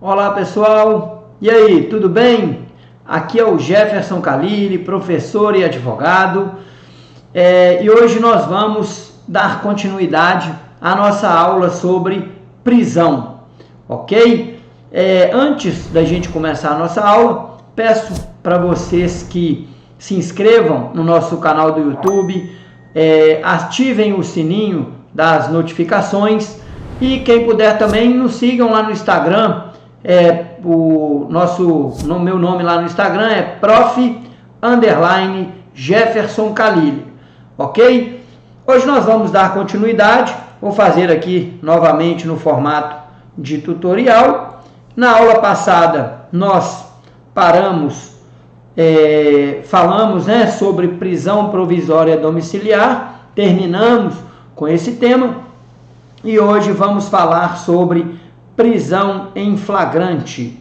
Olá pessoal, e aí, tudo bem? Aqui é o Jefferson Khalili, professor e advogado, e hoje nós vamos dar continuidade à nossa aula sobre prisão, ok? Antes da gente começar a nossa aula, peço para vocês que se inscrevam no nosso canal do YouTube, ativem o sininho das notificações e quem puder também nos sigam lá no Instagram. Meu nome lá no Instagram é prof_Jefferson Khalili, ok? Hoje nós vamos dar continuidade, vou fazer aqui novamente no formato de tutorial. Na aula passada nós falamos sobre prisão provisória domiciliar, terminamos com esse tema e hoje vamos falar sobre prisão em flagrante.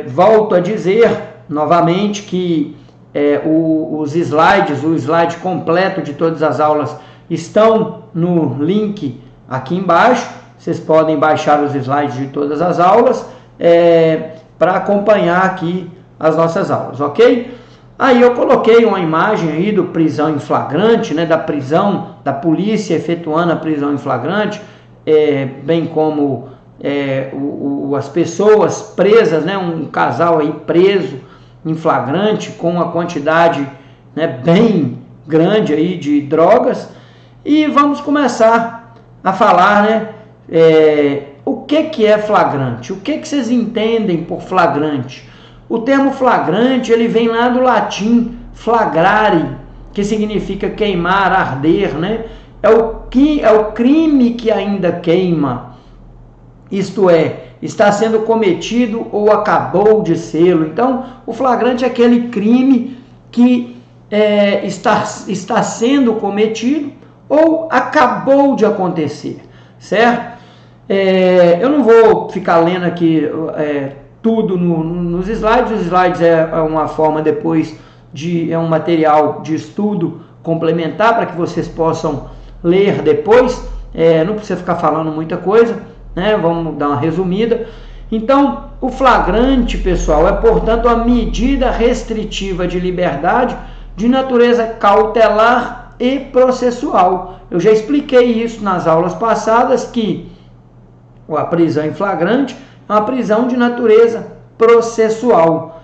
Volto a dizer novamente que o slide completo de todas as aulas estão no link aqui embaixo. Vocês podem baixar os slides de todas as aulas para acompanhar aqui as nossas aulas, ok? Aí eu coloquei uma imagem aí do prisão em flagrante, da prisão, da polícia efetuando a prisão em flagrante, bem como as pessoas presas, um casal aí preso em flagrante com uma quantidade bem grande aí de drogas. E vamos começar a falar o que é flagrante, o que vocês entendem por flagrante. O termo flagrante ele vem lá do latim flagrare, que significa queimar, arder, é o crime que ainda queima, isto é, está sendo cometido ou acabou de ser. Então, o flagrante é aquele crime que está sendo cometido ou acabou de acontecer, certo? Eu não vou ficar lendo aqui tudo nos slides. Os slides é uma forma depois é um material de estudo complementar para que vocês possam ler depois. Não precisa ficar falando muita coisa, vamos dar uma resumida. Então, o flagrante, pessoal, é, portanto, a medida restritiva de liberdade de natureza cautelar e processual. Eu já expliquei isso nas aulas passadas, que a prisão em flagrante é uma prisão de natureza processual,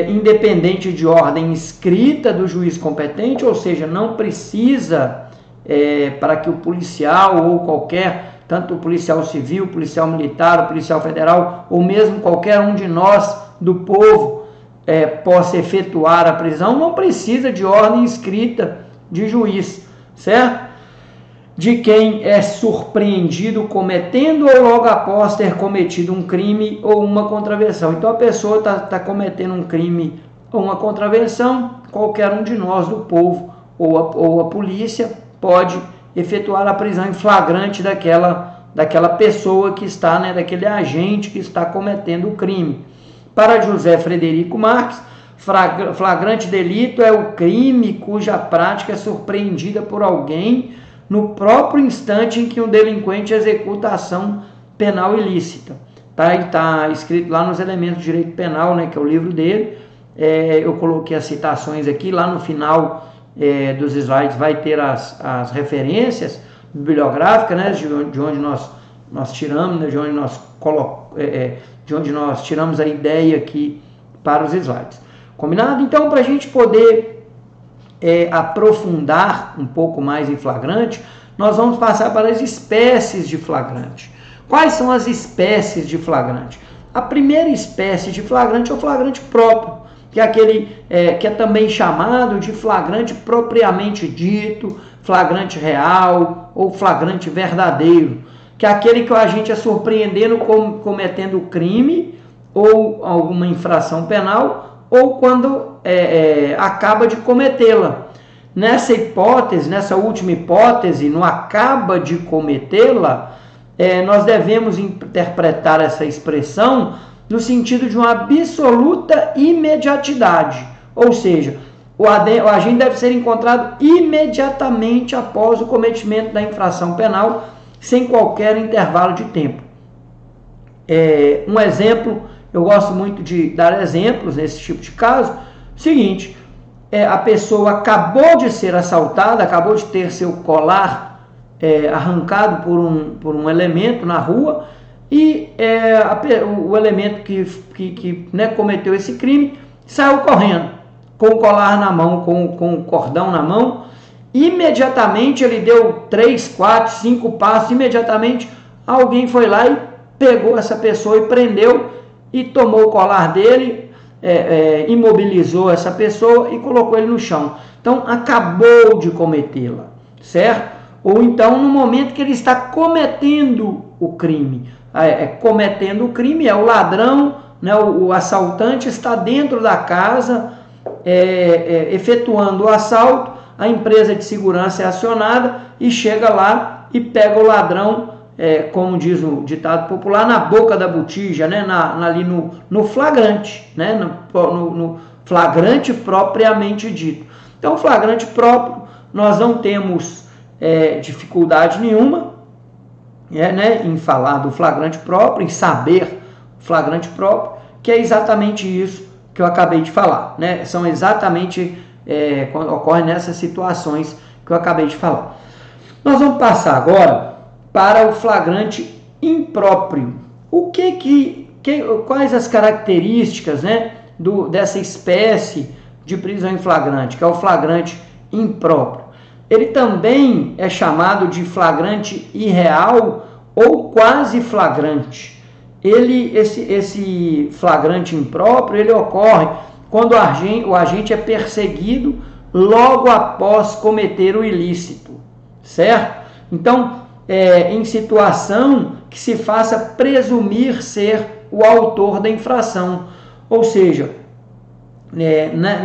independente de ordem escrita do juiz competente, ou seja, não precisa para que o policial ou tanto o policial civil, o policial militar, o policial federal, ou mesmo qualquer um de nós do povo possa efetuar a prisão, não precisa de ordem escrita de juiz, certo? De quem é surpreendido cometendo ou logo após ter cometido um crime ou uma contravenção. Então a pessoa está cometendo um crime ou uma contravenção, qualquer um de nós do povo ou a polícia pode efetuar a prisão em flagrante daquela pessoa que está, daquele agente que está cometendo o crime. Para José Frederico Marques, flagrante delito é o crime cuja prática é surpreendida por alguém no próprio instante em que um delinquente executa a ação penal ilícita. Está escrito lá nos Elementos do Direito Penal, que é o livro dele. Eu coloquei as citações aqui, lá no final dos slides vai ter as referências bibliográficas, de onde nós tiramos, de onde nós tiramos a ideia aqui para os slides. Combinado? Então, para a gente poder aprofundar um pouco mais em flagrante, nós vamos passar para as espécies de flagrante. Quais são as espécies de flagrante? A primeira espécie de flagrante é o flagrante próprio, que é aquele que é também chamado de flagrante propriamente dito, flagrante real ou flagrante verdadeiro, que é aquele que o agente é surpreendendo cometendo crime ou alguma infração penal, ou quando acaba de cometê-la. Nessa última hipótese, no acaba de cometê-la, nós devemos interpretar essa expressão no sentido de uma absoluta imediatidade, ou seja, o agente deve ser encontrado imediatamente após o cometimento da infração penal, sem qualquer intervalo de tempo. Um exemplo, eu gosto muito de dar exemplos nesse tipo de caso. Seguinte, a pessoa acabou de ser assaltada, acabou de ter seu colar arrancado por um elemento na rua, e o elemento que cometeu esse crime saiu correndo com o colar na mão, com o cordão na mão. Imediatamente ele deu 3, 4, 5 passos, imediatamente alguém foi lá e pegou essa pessoa e prendeu e tomou o colar dele, imobilizou essa pessoa e colocou ele no chão. Então acabou de cometê-la, certo? Ou então no momento que ele está cometendo o crime. Cometendo o crime, o ladrão, né, o assaltante está dentro da casa efetuando o assalto, a empresa de segurança é acionada e chega lá e pega o ladrão, como diz o ditado popular, na boca da botija, né, ali no flagrante, né, no flagrante propriamente dito. Então, flagrante próprio, nós não temos dificuldade nenhuma em falar do flagrante próprio, em saber o flagrante próprio, que é exatamente isso que eu acabei de falar, né? São exatamente quando ocorrem nessas situações que eu acabei de falar. Nós vamos passar agora para o flagrante impróprio. Quais as características, né, dessa espécie de prisão em flagrante, que é o flagrante impróprio? Ele também é chamado de flagrante irreal ou quase flagrante. Esse flagrante impróprio, ele ocorre quando o agente é perseguido logo após cometer o ilícito, certo? Então, em situação que se faça presumir ser o autor da infração. Ou seja,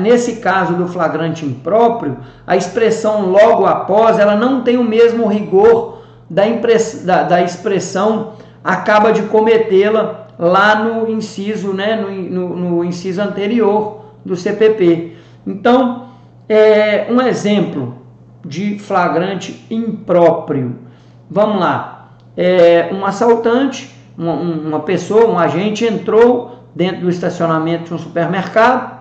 nesse caso do flagrante impróprio, a expressão logo após, ela não tem o mesmo rigor da expressão acaba de cometê-la lá no inciso, né, no inciso anterior do CPP. Então, um exemplo de flagrante impróprio. Vamos lá. Um assaltante, uma pessoa, um agente entrou dentro do estacionamento de um supermercado,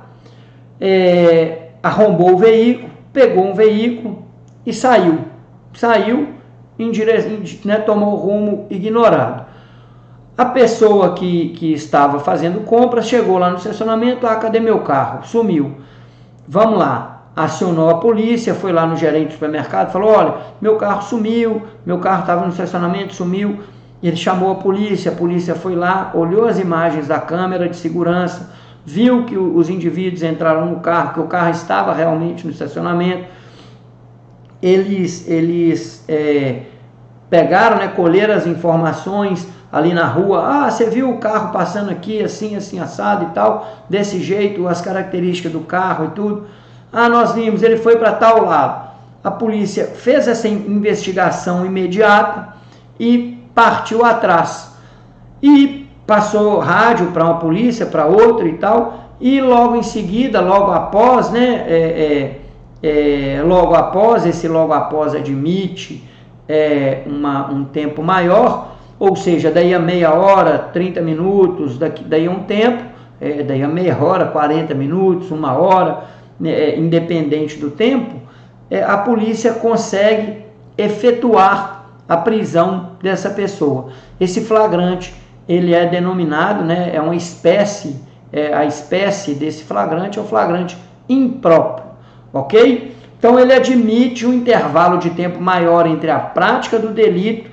arrombou o veículo, pegou um veículo e saiu em direção, né, tomou rumo ignorado. A pessoa que estava fazendo compras chegou lá no estacionamento, cadê meu carro? Sumiu. Vamos lá, acionou a polícia, foi lá no gerente do supermercado, falou, olha, meu carro sumiu, meu carro estava no estacionamento, sumiu. Ele chamou a polícia foi lá, olhou as imagens da câmera de segurança, viu que os indivíduos entraram no carro, que o carro estava realmente no estacionamento. Eles pegaram, né, colheram as informações ali na rua. Você viu o carro passando aqui, assim, assim, assado e tal, desse jeito, as características do carro e tudo. Nós vimos, ele foi para tal lado. A polícia fez essa investigação imediata e partiu atrás. E passou rádio para uma polícia, para outra e tal, e logo em seguida, logo após, né, logo após admite um tempo maior, ou seja, daí a meia hora, 30 minutos, daí a um tempo, daí a meia hora, 40 minutos, uma hora, independente do tempo, a polícia consegue efetuar a prisão dessa pessoa. Esse flagrante, ele é denominado, né, é uma espécie, a espécie desse flagrante é o flagrante impróprio, ok? Então ele admite um intervalo de tempo maior entre a prática do delito,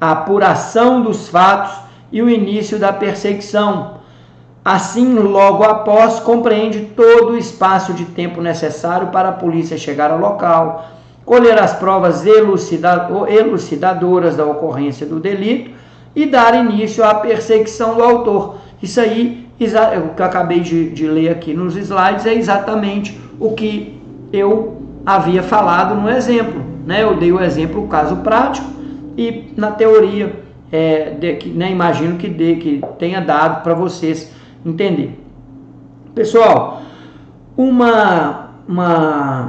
a apuração dos fatos e o início da perseguição. Assim, logo após, compreende todo o espaço de tempo necessário para a polícia chegar ao local, colher as provas elucidadoras da ocorrência do delito e dar início à perseguição do autor. Isso aí, o que eu acabei de ler aqui nos slides, é exatamente o que eu havia falado no exemplo, né? Eu dei o exemplo, o caso prático, e na teoria, né, imagino que tenha dado para vocês entender. Pessoal, uma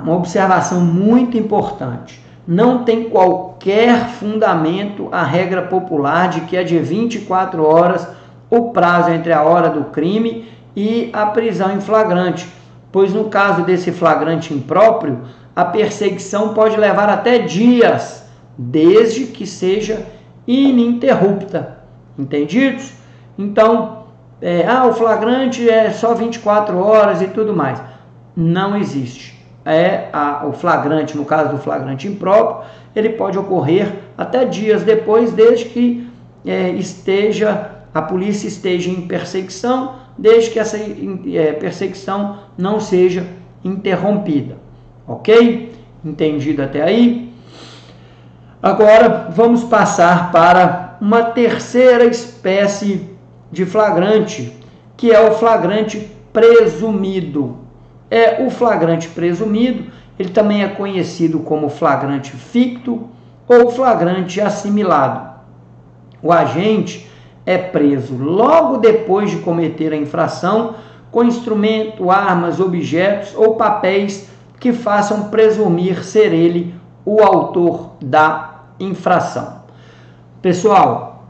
observação muito importante: não tem qualquer fundamento a regra popular de que é de 24 horas o prazo entre a hora do crime e a prisão em flagrante, pois no caso desse flagrante impróprio, a perseguição pode levar até dias, desde que seja ininterrupta. Entendidos? Então, o flagrante é só 24 horas e tudo mais. Não existe. O flagrante, no caso do flagrante impróprio, ele pode ocorrer até dias depois, desde que a polícia esteja em perseguição, desde que essa perseguição não seja interrompida. Ok? Entendido até aí? Agora vamos passar para uma terceira espécie de flagrante, que é o flagrante presumido. O flagrante presumido, ele também é conhecido como flagrante ficto ou flagrante assimilado. O agente é preso logo depois de cometer a infração com instrumento, armas, objetos ou papéis que façam presumir ser ele o autor da infração. Pessoal,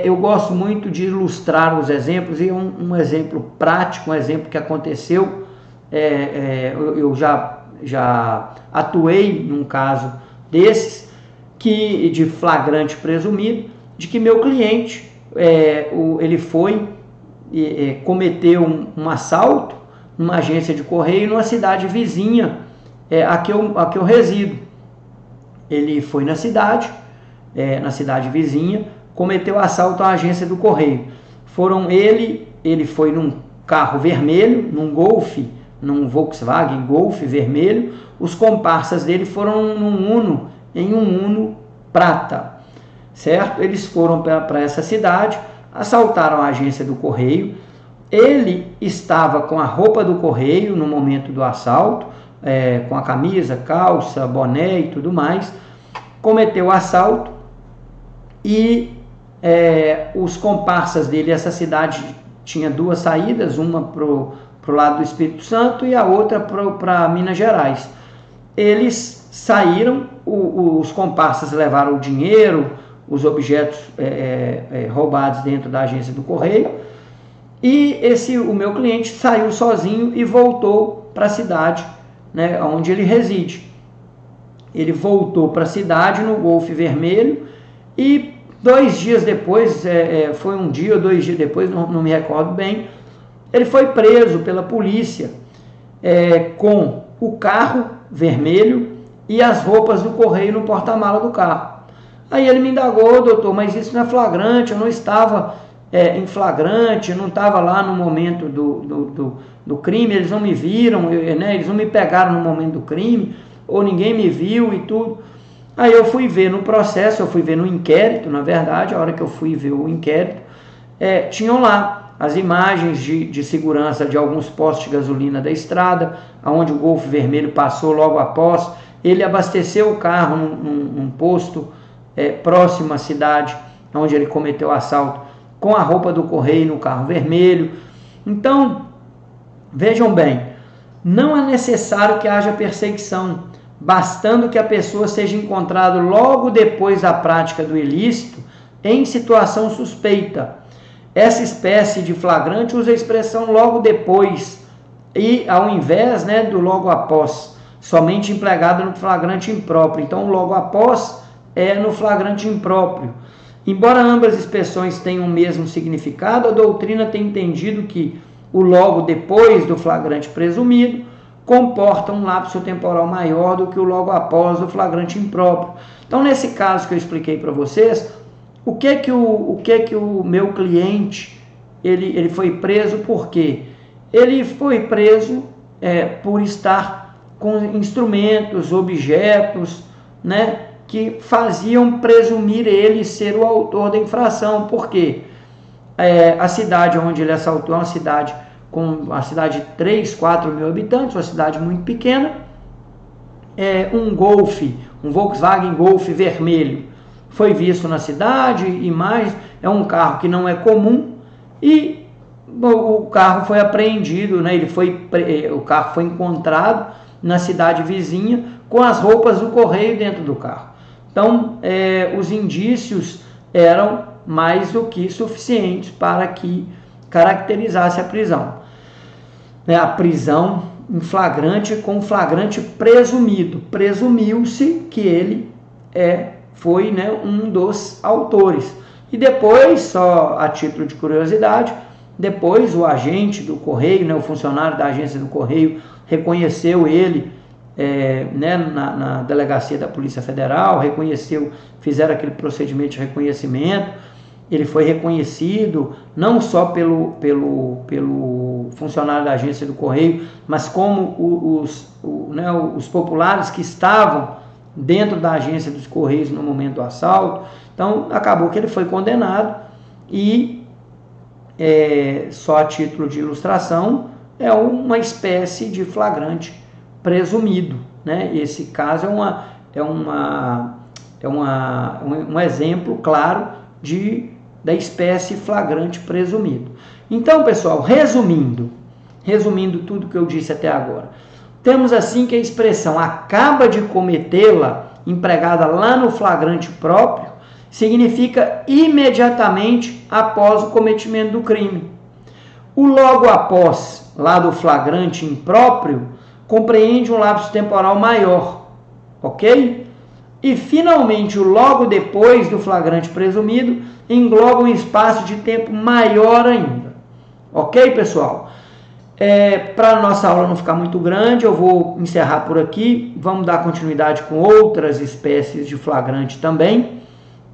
eu gosto muito de ilustrar os exemplos e um exemplo prático, um exemplo que aconteceu. Eu já atuei num caso desses, de flagrante presumido, de que meu cliente ele foi cometeu um assalto numa agência de correio numa cidade vizinha a que eu resido. Ele foi na cidade vizinha, cometeu assalto à agência do correio. Ele foi num carro vermelho, num Volkswagen Golf vermelho. Os comparsas dele foram em um Uno prata, certo? Eles foram para essa cidade, assaltaram a agência do correio. Ele estava com a roupa do correio no momento do assalto, com a camisa, calça, boné e tudo mais. Cometeu o assalto e os comparsas dele, essa cidade tinha duas saídas, uma para o lado do Espírito Santo e a outra para Minas Gerais. Eles saíram, os comparsas levaram o dinheiro, os objetos roubados dentro da agência do correio, e o meu cliente saiu sozinho e voltou para a cidade, né, onde ele reside. Ele voltou para a cidade no Golf vermelho e 2 dias depois, foi um dia ou 2 dias depois, não me recordo bem, ele foi preso pela polícia com o carro vermelho e as roupas do correio no porta-mala do carro. Aí ele me indagou: doutor, mas isso não é flagrante, eu não estava em flagrante, eu não estava lá no momento do crime, eles não me viram, eles não me pegaram no momento do crime, ou ninguém me viu e tudo. Aí eu fui ver no processo, eu fui ver no inquérito, na verdade, a hora que eu fui ver o inquérito, tinham lá as imagens de segurança de alguns postos de gasolina da estrada, onde o Golf vermelho passou logo após. Ele abasteceu o carro num posto próximo à cidade onde ele cometeu o assalto, com a roupa do correio no carro vermelho. Então, vejam bem, não é necessário que haja perseguição, bastando que a pessoa seja encontrada logo depois da prática do ilícito em situação suspeita. Essa espécie de flagrante usa a expressão logo depois e ao invés do logo após, somente empregado no flagrante impróprio. Então, logo após é no flagrante impróprio. Embora ambas expressões tenham o mesmo significado, a doutrina tem entendido que o logo depois do flagrante presumido comporta um lapso temporal maior do que o logo após do flagrante impróprio. Então, nesse caso que eu expliquei para vocês, o que que o meu cliente ele foi preso? Por quê? Ele foi preso por estar com instrumentos, objetos, que faziam presumir ele ser o autor da infração. Por quê? A cidade onde ele assaltou é uma cidade de 3, 4 mil habitantes, uma cidade muito pequena. Um Volkswagen Golf vermelho foi visto na cidade, e mais, é um carro que não é comum, e o carro foi apreendido, o carro foi encontrado na cidade vizinha com as roupas do correio dentro do carro. Então, os indícios eram mais do que suficientes para que caracterizasse a prisão. A prisão em flagrante com flagrante presumido. Presumiu-se que ele foi um dos autores. E depois, só a título de curiosidade, depois o agente do Correio, o funcionário da agência do Correio, reconheceu ele na delegacia da Polícia Federal, fizeram aquele procedimento de reconhecimento. Ele foi reconhecido não só pelo funcionário da agência do Correio, mas como os populares que estavam dentro da agência dos Correios no momento do assalto. Então, acabou que ele foi condenado e, só a título de ilustração, é uma espécie de flagrante presumido. Esse caso é um exemplo claro da espécie flagrante presumido. Então, pessoal, resumindo tudo que eu disse até agora, temos assim que a expressão acaba de cometê-la, empregada lá no flagrante próprio, significa imediatamente após o cometimento do crime. O logo após, lá do flagrante impróprio, compreende um lapso temporal maior, ok? E, finalmente, o logo depois do flagrante presumido engloba um espaço de tempo maior ainda. Ok, pessoal? Para a nossa aula não ficar muito grande, eu vou encerrar por aqui. Vamos dar continuidade com outras espécies de flagrante também.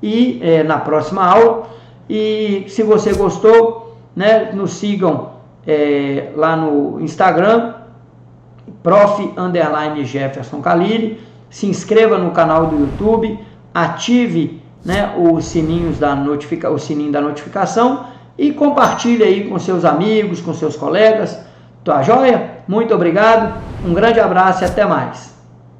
E na próxima aula. E se você gostou, nos sigam lá no Instagram, prof_Jefferson Khalili. Se inscreva no canal do YouTube, ative o sininho da notificação e compartilhe aí com seus amigos, com seus colegas. Tá joia? Muito obrigado, um grande abraço e até mais.